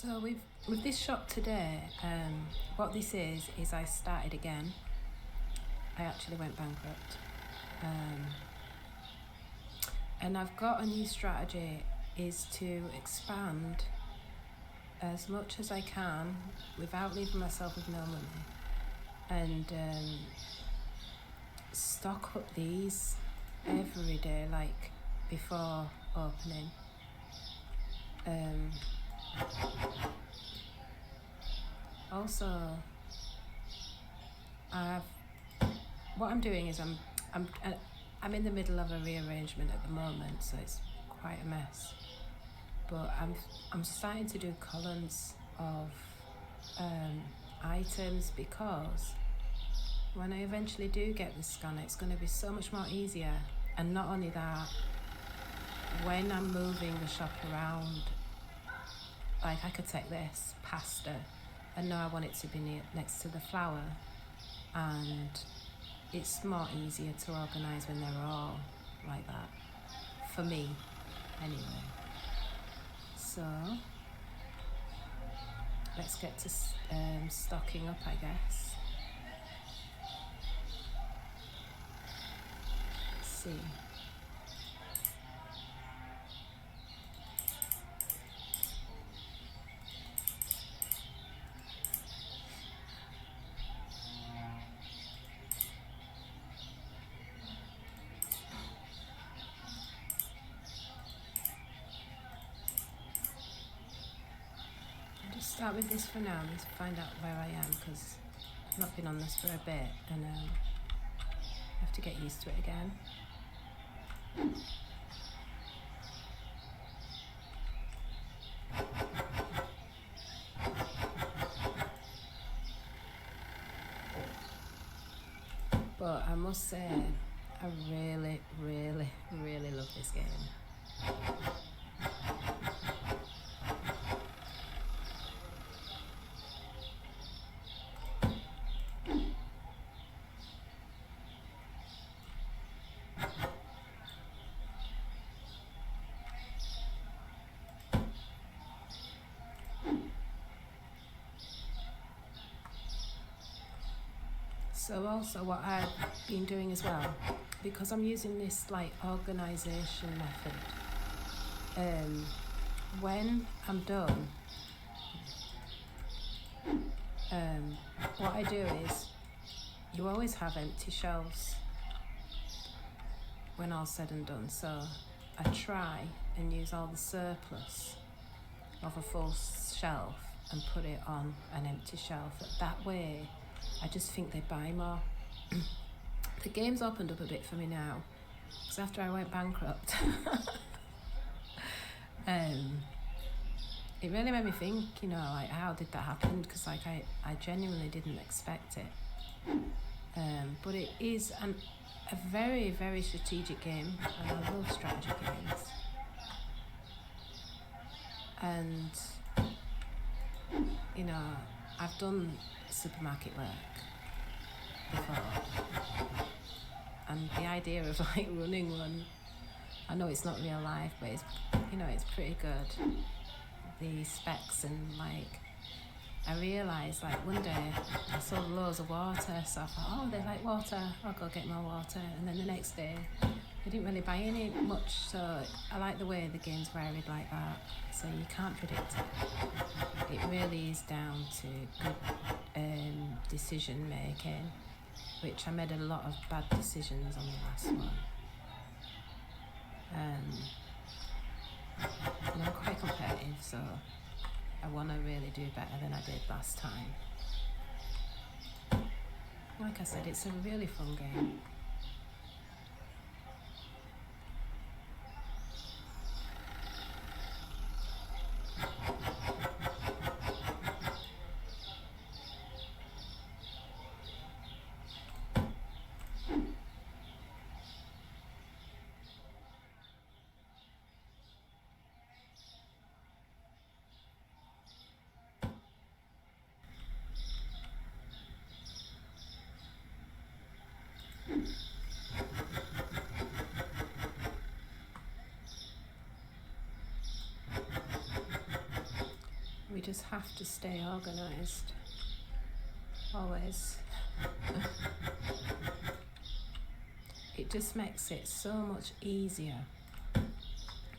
So with this shop today, what this is I started again. I actually went bankrupt, and I've got a new strategy: is to expand as much as I can without leaving myself with no money, and stock up these every day, like before opening. Also, what I'm doing is I'm in the middle of a rearrangement at the moment, so it's quite a mess. But I'm starting to do columns of items, because when I eventually do get the scanner, it's going to be so much more easier. And not only that, when I'm moving the shop around, like I could take this pasta and know I want it to be next to the flour, and it's more easier to organise when they're all like that, for me anyway. So let's get to stocking up, I guess. Let's see. Start with this for now, let's find out where I am, because I've not been on this for a bit, and I have to get used to it again. But I must say, I really, really, really love this game. So also what I've been doing as well, because I'm using this like organisation method, when I'm done, what I do is, you always have empty shelves when all's said and done, so I try and use all the surplus of a full shelf and put it on an empty shelf. That way I just think they buy more. The game's opened up a bit for me now, because after I went bankrupt, it really made me think, like, how did that happen? Because like I genuinely didn't expect it. But it is a very, very strategic game, and I love strategy games. And I've done supermarket work before, and the idea of like running one, I know it's not real life, but it's pretty good, the specs, and like I realised, like, one day I saw loads of water, so I thought, oh, they like water, I'll go get more water. And then the next day they didn't really buy any much, so I like the way the game's varied like that, so you can't predict it. It really is down to good decision making, which I made a lot of bad decisions on the last one. And I'm quite competitive, so I want to really do better than I did last time. Like I said, it's a really fun game. just have to stay organised. Always. It just makes it so much easier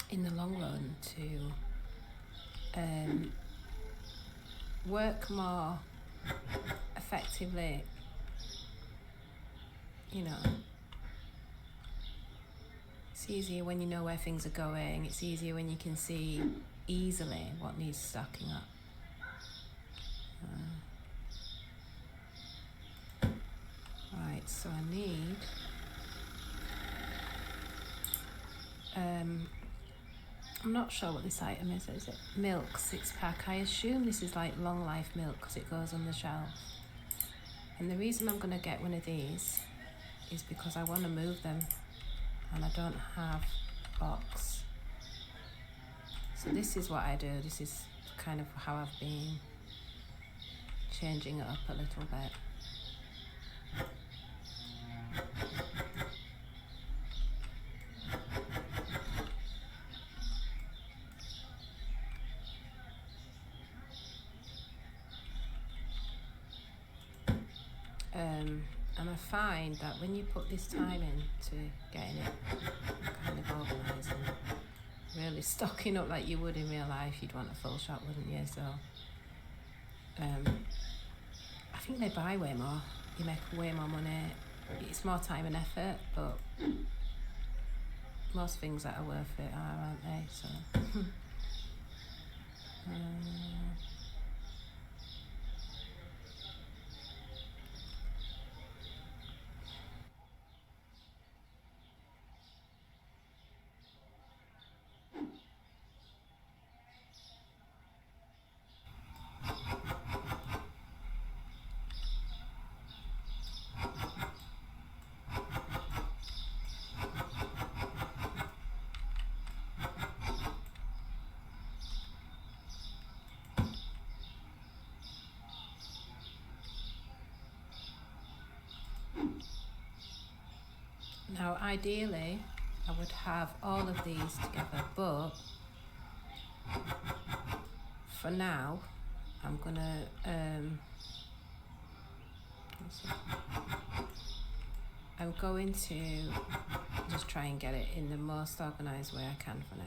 in the long run to work more effectively, you know. It's easier when you know where things are going. It's easier when you can see easily what needs stocking up. Right, so I need I'm not sure what this item is. Is it milk, 6-pack? I assume this is like long life milk because it goes on the shelf. And the reason I'm going to get one of these is because I want to move them and I don't have a box. So this is what I do. This is kind of how I've been changing it up a little bit. And I find that when you put this time into getting it kind of organised and really stocking up like you would in real life, you'd want a full shop, wouldn't you? So I think they buy way more. You make way more money. It's more time and effort, but most things that are worth it are, aren't they? So now, ideally, I would have all of these together, but for now, I'm gonna I'm going to just try and get it in the most organised way I can for now.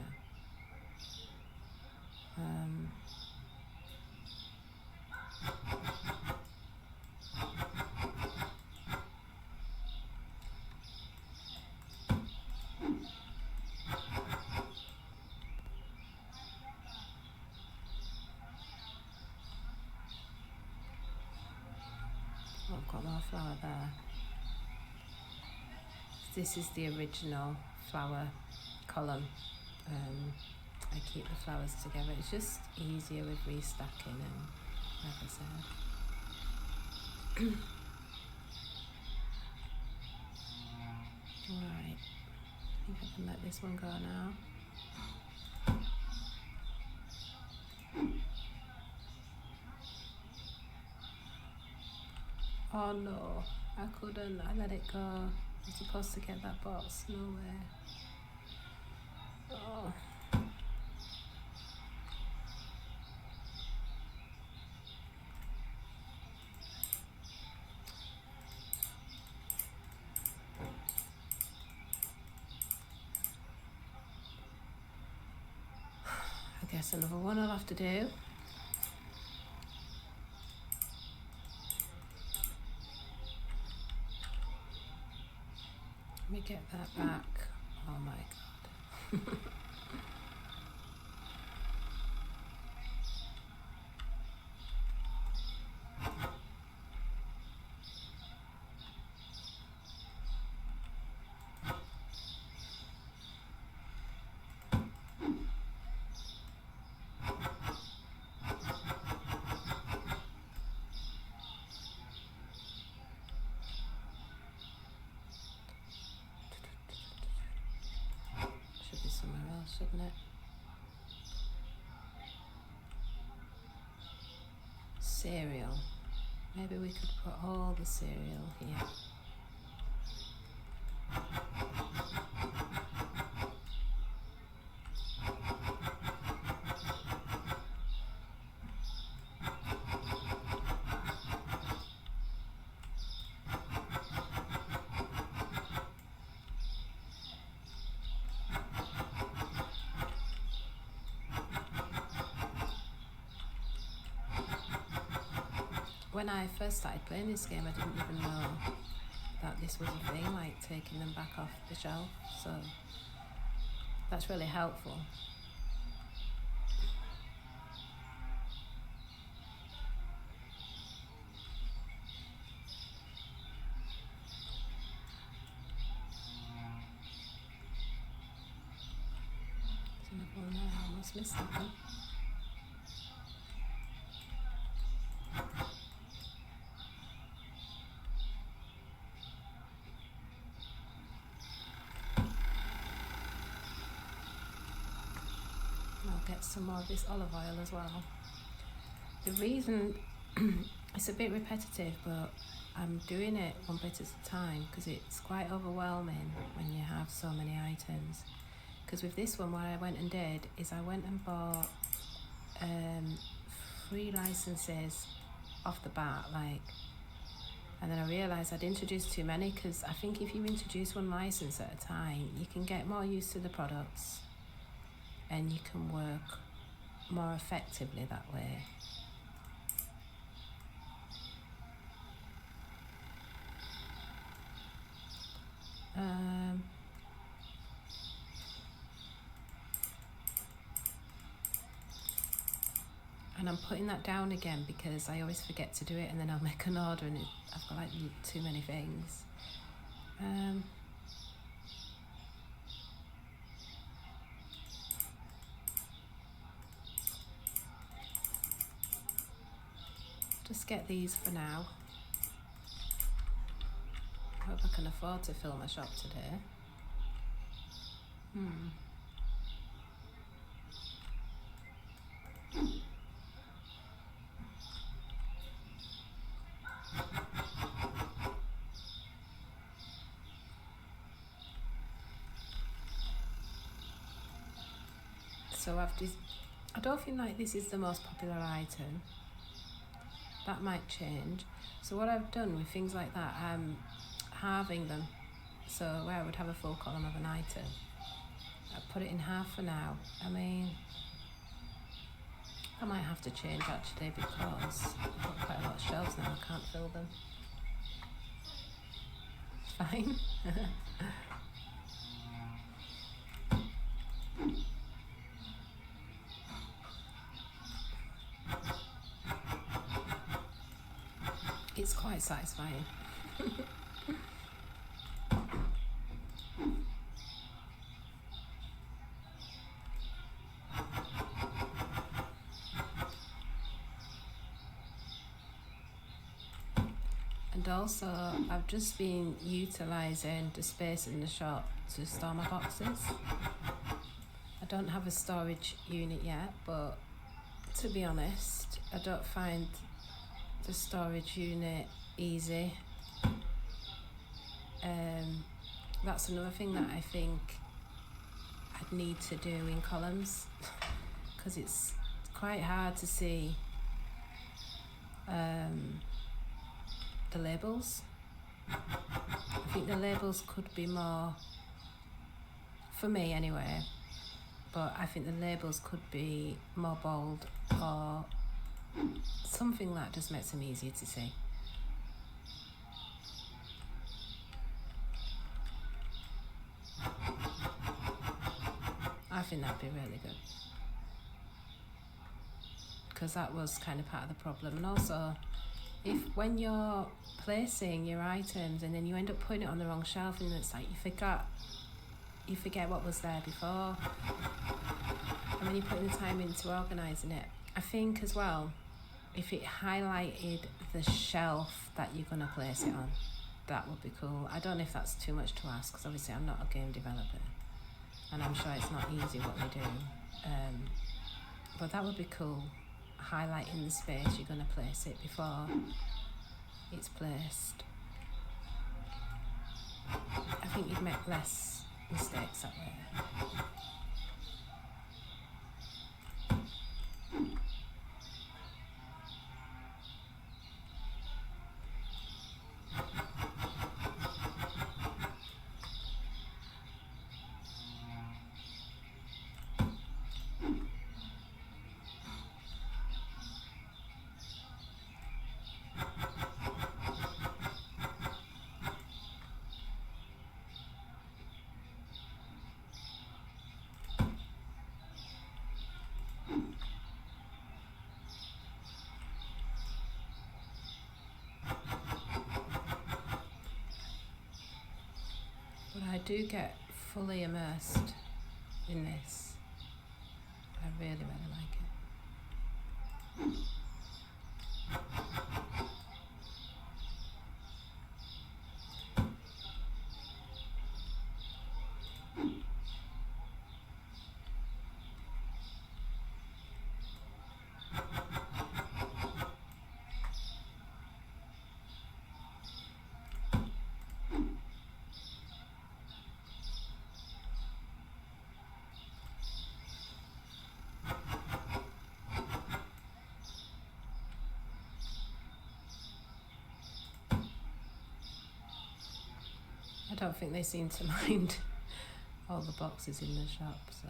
I've got more flour there. This is the original flour column. I keep the flowers together. It's just easier with restacking and like I said. Right, I think I can let this one go now. Oh no, I couldn't. I let it go. I'm supposed to get that box. No way. Oh. I guess another one I'll have to do. Let me get that back. Oh my god. Should be somewhere else, shouldn't it? Cereal. Maybe we could put all the cereal here. when I first started playing this game, I didn't even know that this was a thing, like taking them back off the shelf. So that's really helpful. There's another one there, I almost missed that one. I'll get some more of this olive oil as well. The reason it's a bit repetitive, but I'm doing it one bit at a time because it's quite overwhelming when you have so many items. Because with this one, what I went and did is I went and bought 3 licenses off the bat, and then I realised I'd introduced too many, because I think if you introduce 1 license at a time, you can get more used to the products and you can work more effectively that way. And I'm putting that down again because I always forget to do it, and then I'll make an order and I've got too many things. Just get these for now. I hope I can afford to fill my shop today. So I don't feel like this is the most popular item. That might change. So what I've done with things like that, I'm halving them. So where I would have a full column of an item, I put it in half for now. I mean, I might have to change actually, because I've got quite a lot of shelves now, I can't fill them. Fine. It's quite satisfying. And also, I've just been utilising the space in the shop to store my boxes. I don't have a storage unit yet, but to be honest, I don't find the storage unit easy. That's another thing that I think I'd need to do in columns, because it's quite hard to see the labels. I think the labels could be more, for me anyway, but I think the labels could be more bold or something that just makes them easier to see. I think that'd be really good, because that was kind of part of the problem. And also, if when you're placing your items and then you end up putting it on the wrong shelf, and it's like you forget what was there before, and when you're putting the time into organising it, I think as well, if it highlighted the shelf that you're going to place it on, that would be cool. I don't know if that's too much to ask, because obviously I'm not a game developer and I'm sure it's not easy what they do, but that would be cool, highlighting the space you're going to place it before it's placed. I think you'd make less mistakes that way. do get fully immersed in this. I really, really like it. I don't think they seem to mind all the boxes in the shop, so.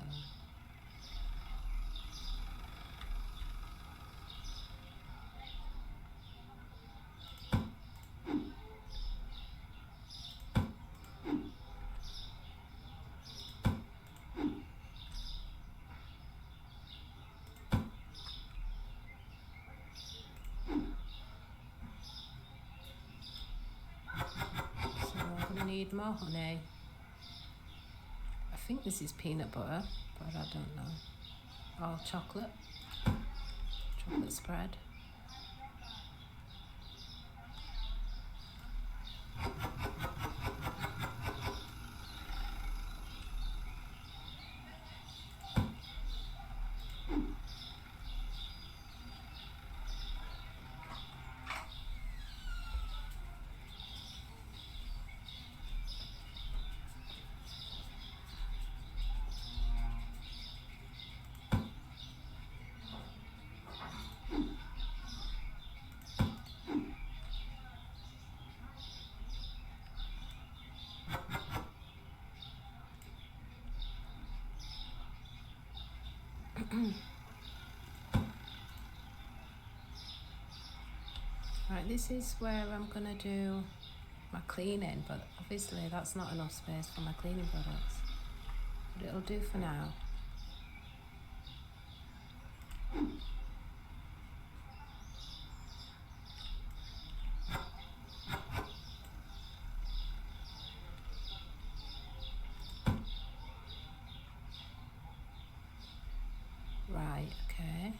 Need more honey. I think this is peanut butter, but I don't know. Or chocolate spread. Right, this is where I'm gonna do my cleaning, but obviously that's not enough space for my cleaning products. But it'll do for now. Right, okay.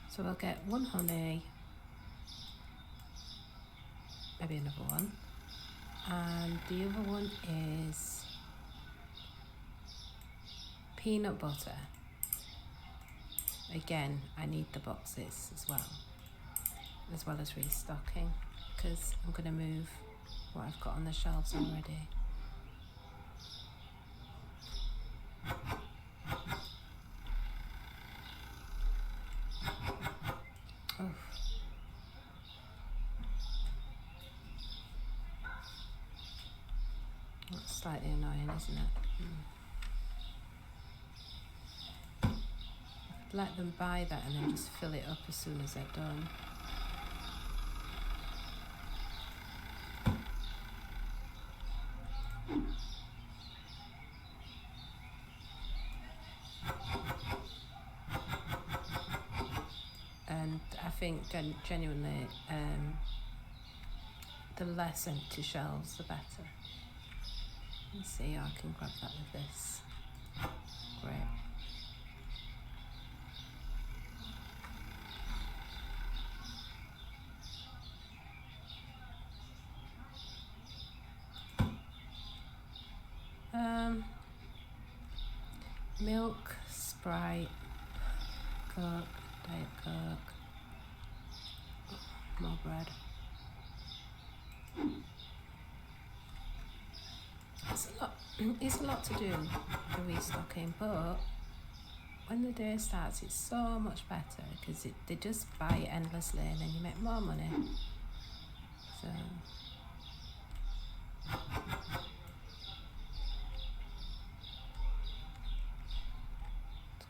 So I'll get one honey, maybe another one, and the other one is peanut butter. Again, I need the boxes as well as restocking, because I'm going to move what I've got on the shelves already. Oh. That's slightly annoying, isn't it? Let them buy that and then just fill it up as soon as they're done. And I think genuinely, the less empty shelves, the better. Let's see how I can grab that with this. Great. Milk, Sprite, Coke, Diet Coke, more bread. It's a lot to do, the restocking, but when the day starts it's so much better, because they just buy it endlessly and then you make more money. So I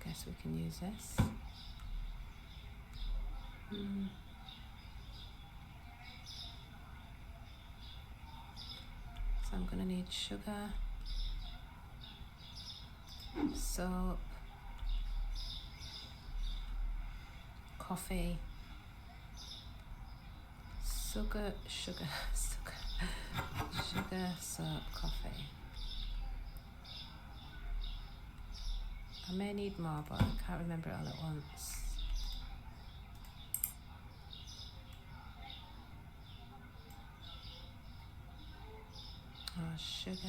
guess we can use this. So I'm going to need sugar, soap, coffee, sugar, soap, coffee. I may need more, but I can't remember it all at once. Oh, sugar.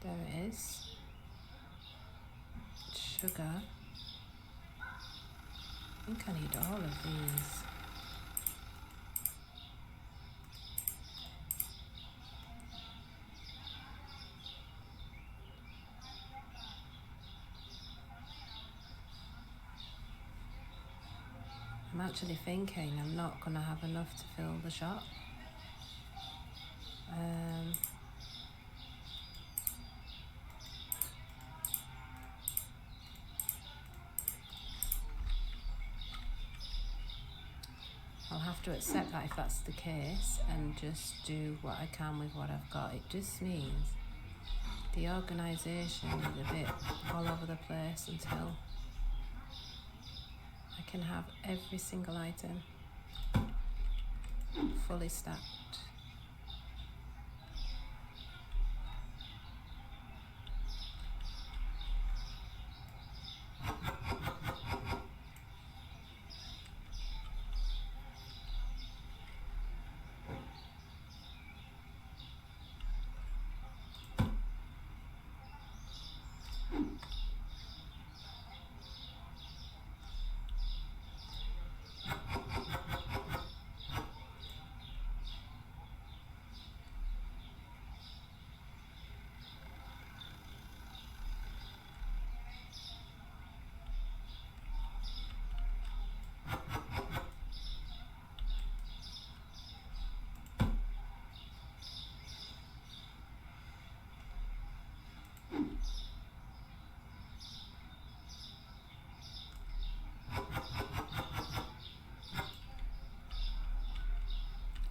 There it is. Sugar. I think I need all of these. I'm actually thinking I'm not going to have enough to fill the shop. I'll have to accept that if that's the case and just do what I can with what I've got. It just means the organisation is a bit all over the place until I can have every single item fully stacked.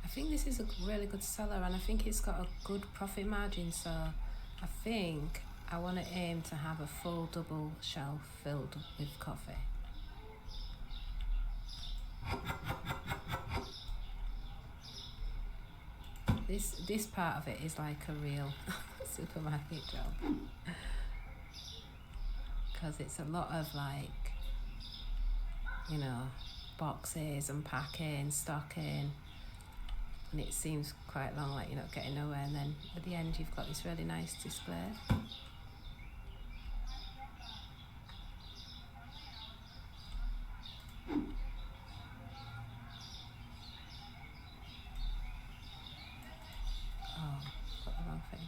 I think this is a really good seller, and I think it's got a good profit margin, so I think I want to aim to have a full double shelf filled with coffee. This part of it is like a real supermarket job, because it's a lot of like, you know, boxes and packing, stocking, and it seems quite long, like you're not getting nowhere, and then at the end you've got this really nice display. Oh, got the wrong thing.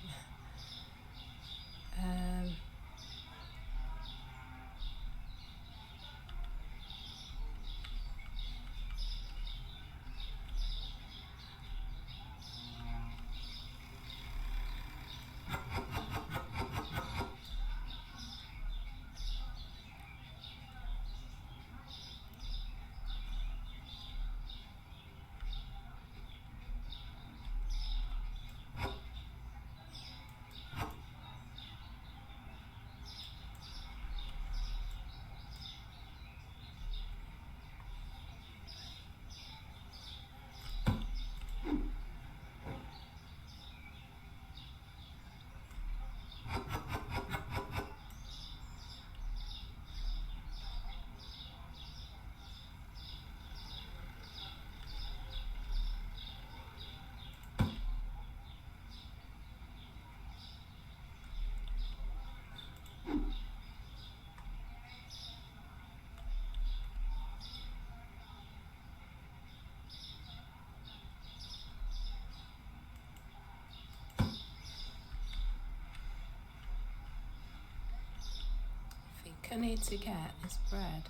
I need to get this bread.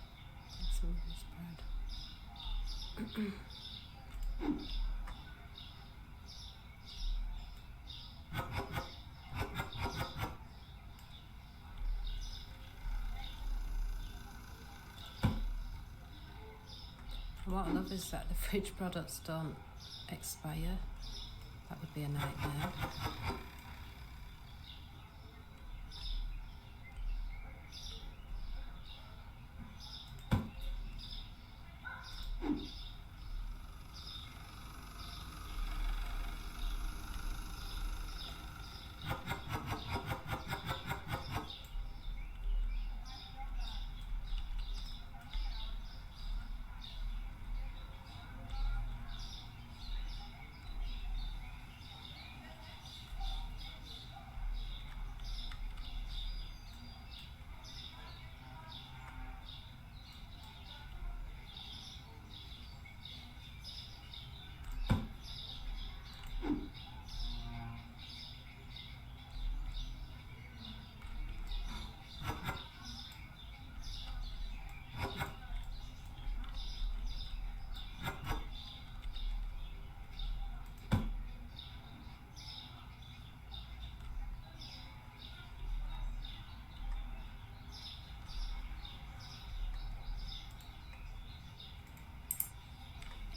Some of this bread. What I love is that the fridge products don't expire. That would be a nightmare.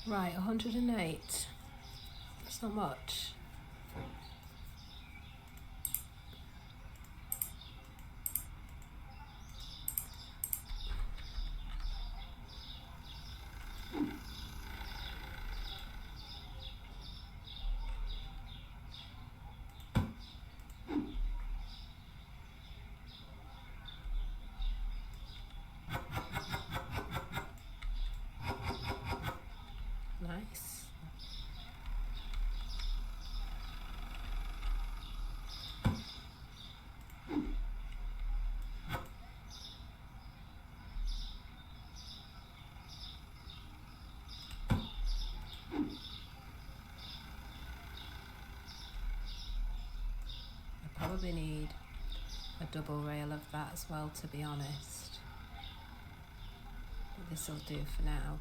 Right, 108. That's not much. Nice. I probably need a double rail of that as well, to be honest. But this will do for now.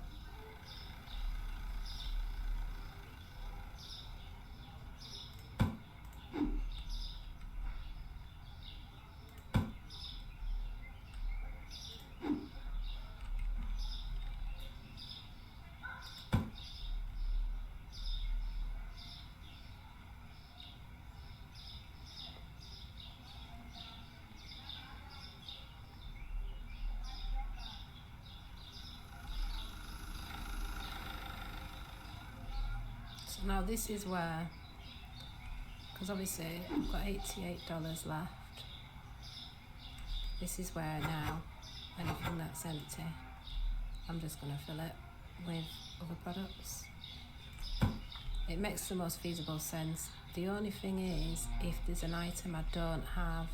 So now this is where, because obviously I've got $88 left. This is where now anything that's empty, I'm just going to fill it with other products. It makes the most feasible sense. The only thing is, if there's an item I don't have,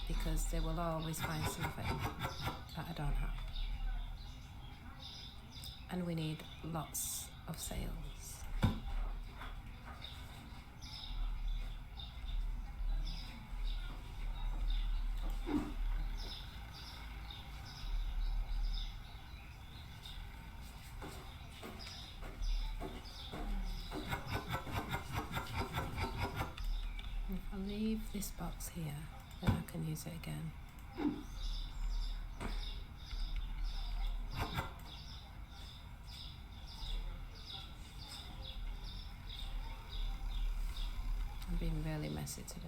because they will always find something that I don't have. And we need lots of sales. If I leave this box here, then I can use it again. I'm being really messy today.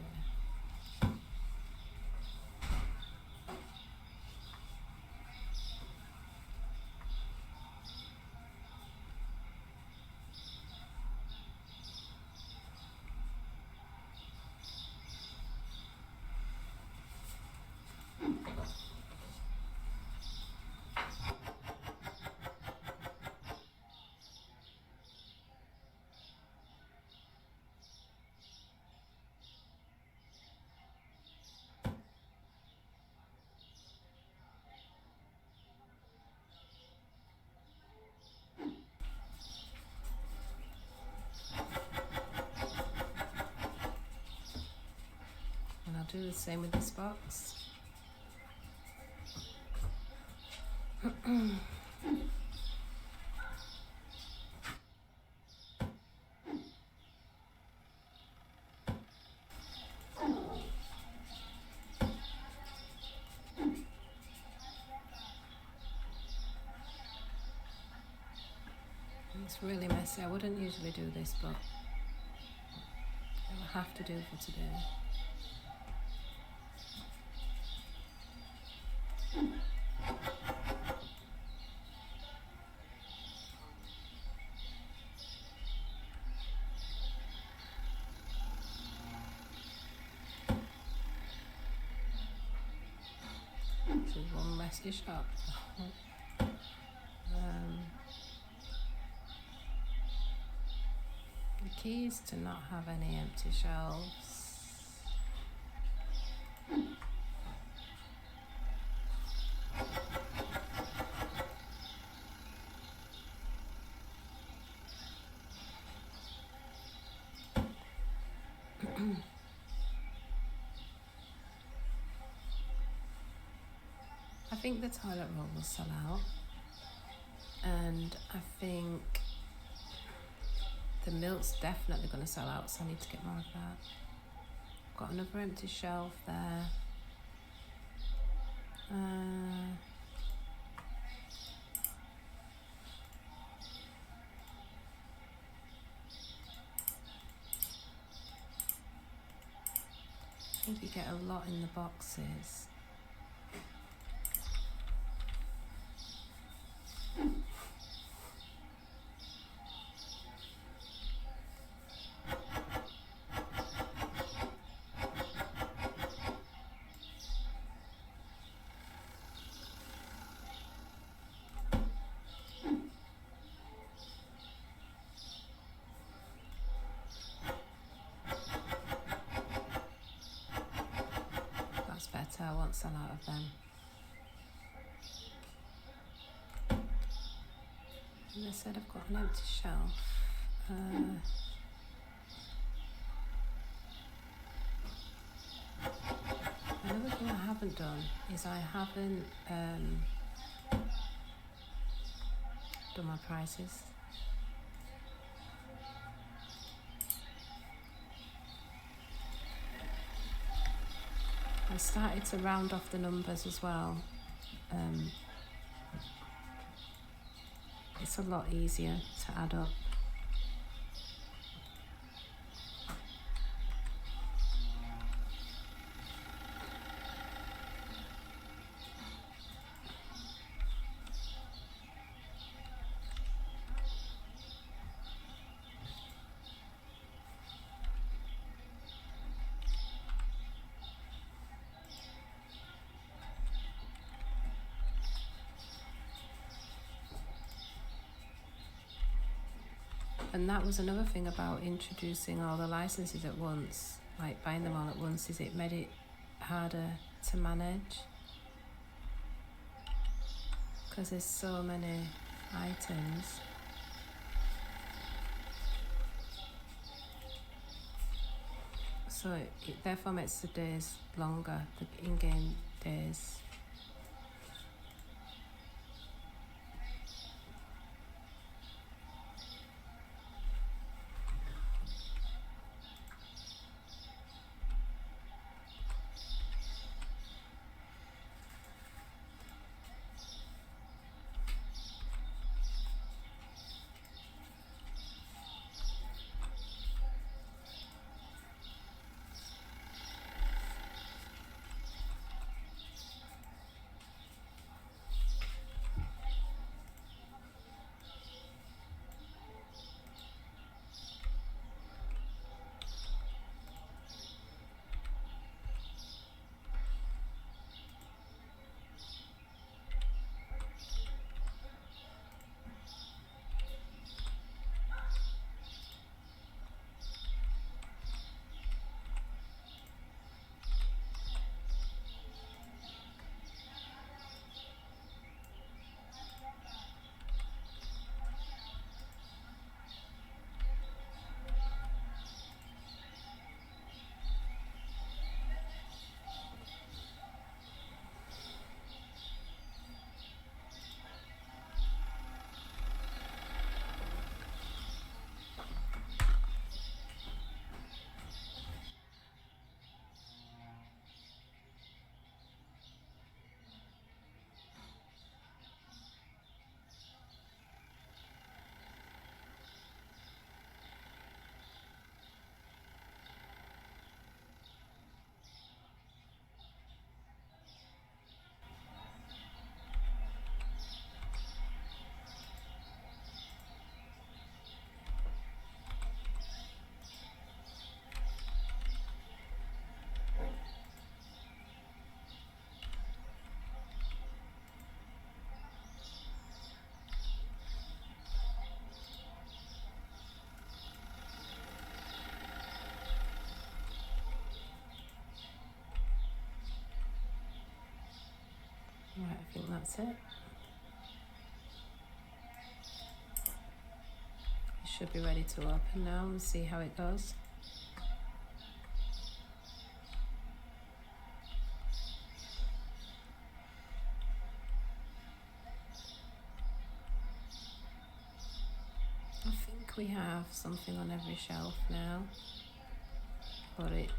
And I'll do the same with this box. It's really messy. I wouldn't usually do this, but I will have to do for today. This is one messy shop. The key is to not have any empty shelves. I think the toilet roll will sell out, and I think the milk's definitely going to sell out, so I need to get more of that. Got another empty shelf there. I think you get a lot in the boxes. Better, I won't sell out of them. And I said I've got an empty shelf. Another thing I haven't done is I haven't done my prices. I started to round off the numbers as well. It's a lot easier to add up. And that was another thing about introducing all the licenses at once, like buying them all at once, is it made it harder to manage. Because there's so many items. So it therefore makes the days longer, the in-game days. that's it. It should be ready to open now and see how it goes. I think we have something on every shelf now, but it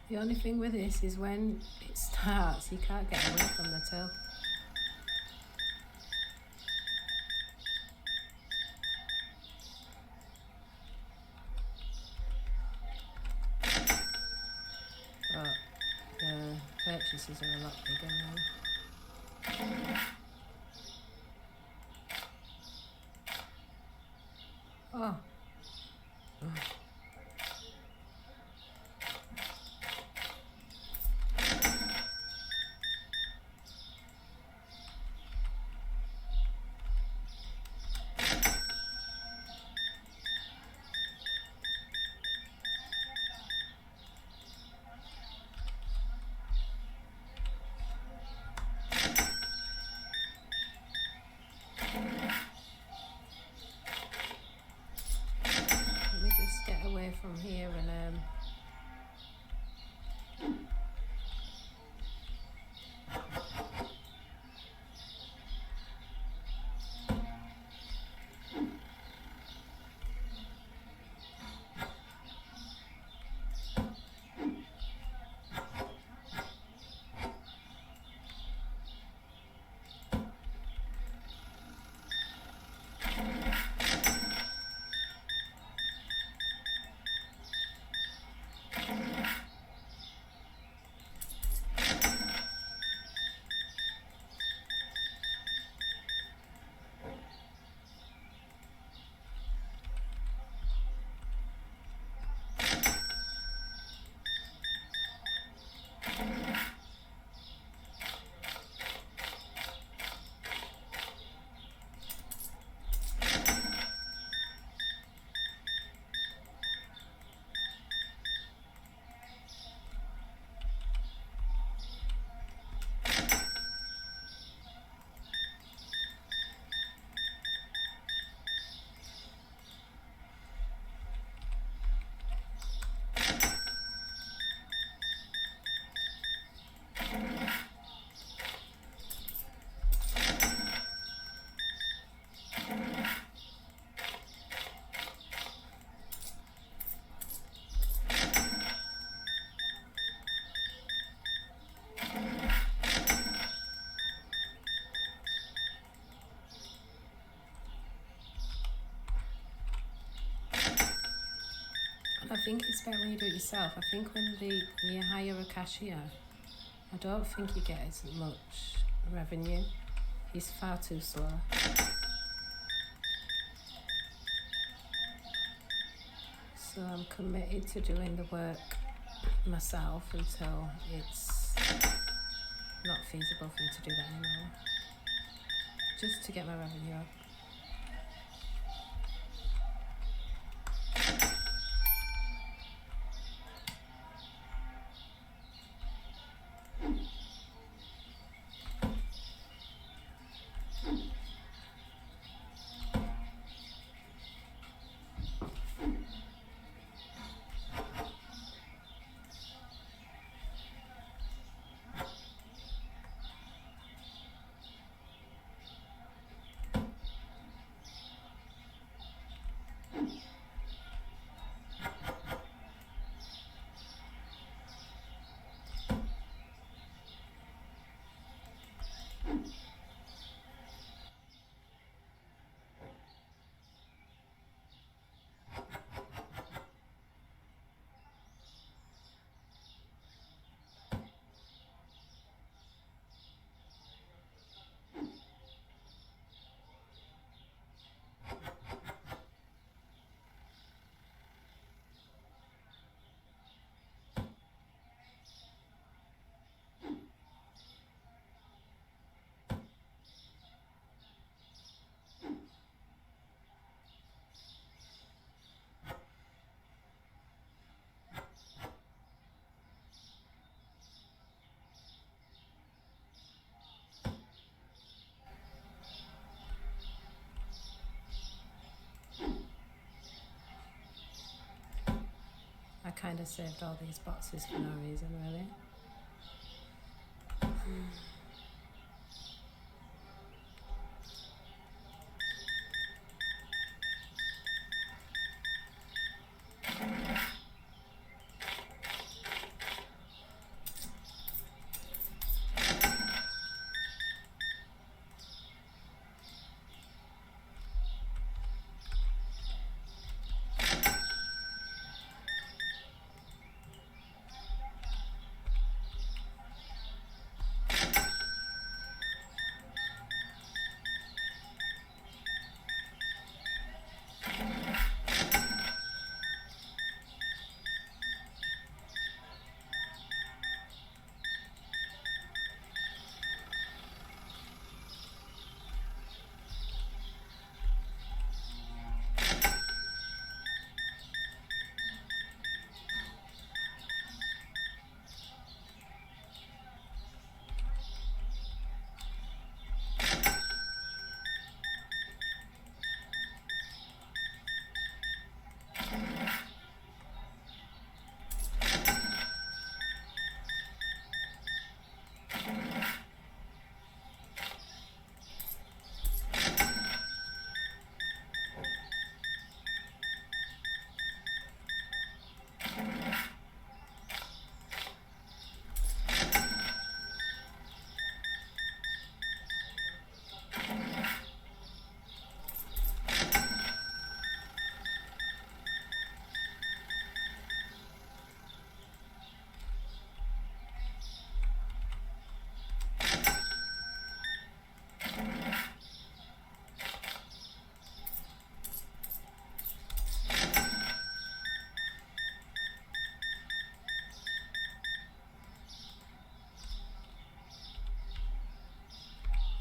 the only thing with this is when it starts, you can't get away from the till. But the purchases are a lot bigger now. Oh. think it's better when you do it yourself. I think when you hire a cashier, I don't think you get as much revenue. He's far too slow. So I'm committed to doing the work myself until it's not feasible for me to do that anymore. Just to get my revenue up. I kind of saved all these boxes for no reason, really.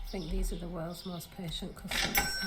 I think these are the world's most patient customers.